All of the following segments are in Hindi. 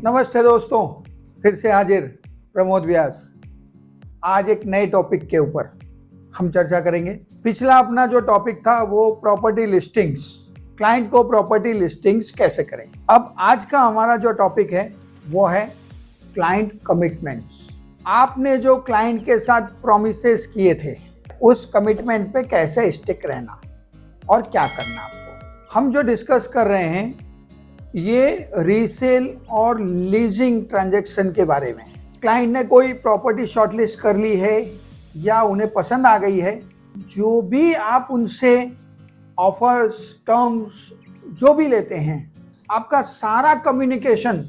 नमस्ते दोस्तों, फिर से हाजिर प्रमोद व्यास। आज एक नए टॉपिक के ऊपर हम चर्चा करेंगे। पिछला अपना जो टॉपिक था वो प्रॉपर्टी लिस्टिंग्स, क्लाइंट को प्रॉपर्टी लिस्टिंग्स कैसे करें। अब आज का हमारा जो टॉपिक है वो है क्लाइंट कमिटमेंट्स। आपने जो क्लाइंट के साथ प्रॉमिसेस किए थे उस कमिटमेंट पे कैसे स्टिक रहना और क्या करना आपको। हम जो डिस्कस कर रहे हैं ये रीसेल और लीजिंग ट्रांजैक्शन के बारे में। क्लाइंट ने कोई प्रॉपर्टी शॉर्टलिस्ट कर ली है या उन्हें पसंद आ गई है, जो भी आप उनसे ऑफर्स, टर्म्स जो भी लेते हैं, आपका सारा कम्युनिकेशन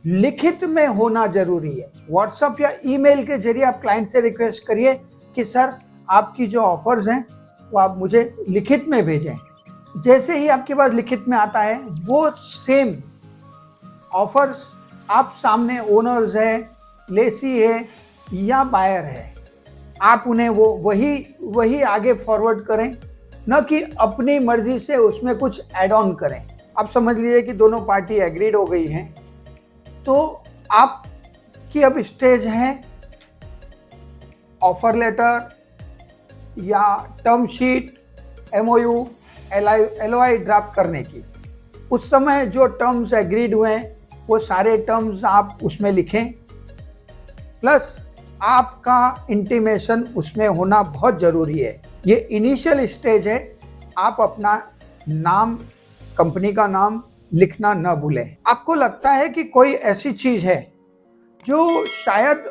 लिखित में होना जरूरी है। व्हाट्सएप या ईमेल के जरिए आप क्लाइंट से रिक्वेस्ट करिए कि सर आपकी जो ऑफर्स हैं वो आप मुझे लिखित में भेजें। जैसे ही आपके पास लिखित में आता है वो सेम ऑफर्स आप सामने ओनर्स है, लेसी है या बायर है, आप उन्हें वो वही आगे फॉरवर्ड करें, न कि अपनी मर्जी से उसमें कुछ ऐड ऑन करें। आप समझ लीजिए कि दोनों पार्टी एग्रीड हो गई हैं, तो आपकी अब स्टेज है ऑफर लेटर या term sheet, MOU, LOI draft करने की। उस समय जो टर्म्स एग्रीड हुए हैं वो सारे टर्म्स आप उसमें लिखें, प्लस आपका इंटीमेशन उसमें होना बहुत ज़रूरी है। ये इनिशियल स्टेज है, आप अपना नाम, कंपनी का नाम लिखना न भूलें। आपको लगता है कि कोई ऐसी चीज़ है जो शायद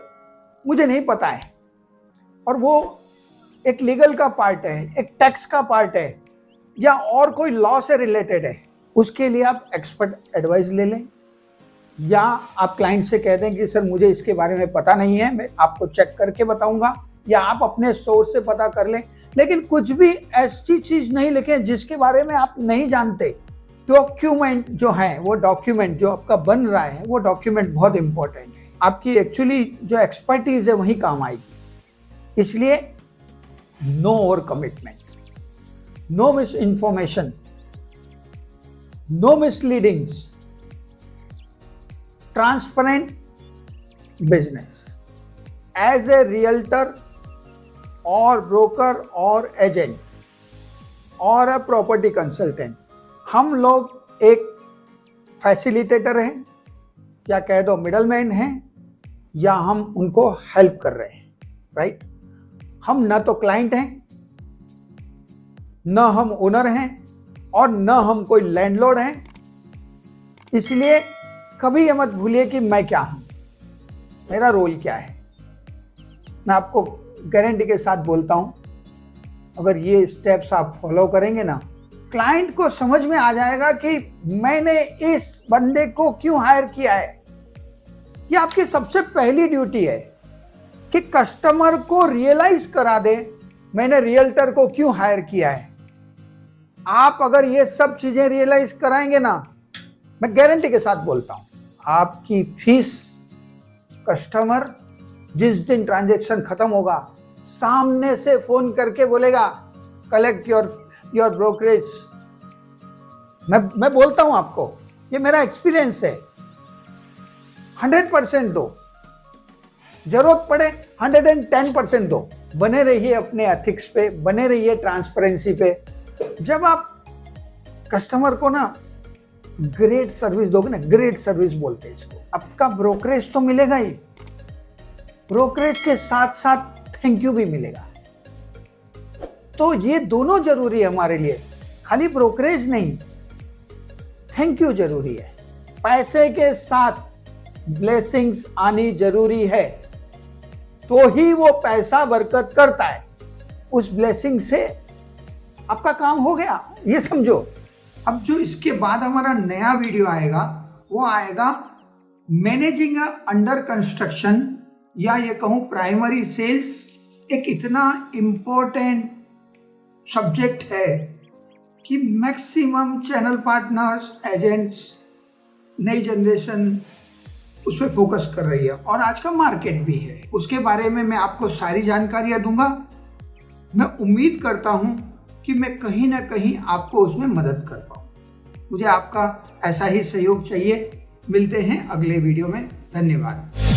मुझे नहीं पता है और वो एक लीगल का पार्ट है, एक टैक्स का पार्ट है या और कोई लॉ से रिलेटेड है, उसके लिए आप एक्सपर्ट एडवाइस ले लें, या आप क्लाइंट से कह दें कि सर मुझे इसके बारे में पता नहीं है, मैं आपको चेक करके बताऊंगा, या आप अपने सोर्स से पता कर लें। लेकिन कुछ भी ऐसी चीज़ नहीं लिखें जिसके बारे में आप नहीं जानते। डॉक्यूमेंट जो है, वो डॉक्यूमेंट जो आपका बन रहा है वो डॉक्यूमेंट बहुत इंपॉर्टेंट है। आपकी एक्चुअली जो एक्सपर्टीज है वही काम आएगी। इसलिए no over commitment, no misinformation, no misleadings, transparent business. As a realtor or broker or agent or a property consultant, हम लोग एक फैसिलिटेटर हैं या कह दो मिडलमैन हैं, या हम उनको हेल्प कर रहे हैं, राइट। हम न तो क्लाइंट हैं, न हम ओनर हैं और न हम कोई लैंडलॉर्ड हैं। इसलिए कभी ये मत भूलिए कि मैं क्या हूं, मेरा रोल क्या है। मैं आपको गारंटी के साथ बोलता हूं, अगर ये स्टेप्स आप फॉलो करेंगे ना, क्लाइंट को समझ में आ जाएगा कि मैंने इस बंदे को क्यों हायर किया है। ये आपकी सबसे पहली ड्यूटी है कि कस्टमर को रियलाइज करा दे मैंने रियल्टर को क्यों हायर किया है। आप अगर ये सब चीजें रियलाइज कराएंगे ना, मैं गारंटी के साथ बोलता हूं, आपकी फीस कस्टमर जिस दिन ट्रांजैक्शन खत्म होगा सामने से फोन करके बोलेगा कलेक्ट योर ब्रोकरेज। मैं बोलता हूं आपको, ये मेरा एक्सपीरियंस है। 100% दो, जरूरत पड़े 110% दो। बने रहिए अपने एथिक्स पे, बने रहिए ट्रांसपेरेंसी पे। जब आप कस्टमर को ना ग्रेट सर्विस दोगे ना, ग्रेट सर्विस बोलते हैं इसको, आपका ब्रोकरेज तो मिलेगा ही, ब्रोकरेज के साथ साथ थैंक यू भी मिलेगा। तो ये दोनों जरूरी है हमारे लिए, खाली ब्रोकरेज नहीं, थैंक यू जरूरी है। पैसे के साथ ब्लेसिंग्स आनी जरूरी है, तो ही वो पैसा बरकत करता है। उस ब्लेसिंग से आपका काम हो गया, ये समझो। अब जो इसके बाद हमारा नया वीडियो आएगा वो आएगा मैनेजिंग अंडर कंस्ट्रक्शन, या ये कहूँ प्राइमरी सेल्स। एक इतना इम्पोर्टेंट सब्जेक्ट है कि मैक्सिमम चैनल पार्टनर्स, एजेंट्स, नई जनरेशन उस पर फोकस कर रही है और आज का मार्केट भी है। उसके बारे में मैं आपको सारी जानकारियाँ दूंगा। मैं उम्मीद करता हूँ कि मैं कहीं ना कहीं आपको उसमें मदद कर पाऊँ। मुझे आपका ऐसा ही सहयोग चाहिए। मिलते हैं अगले वीडियो में। धन्यवाद।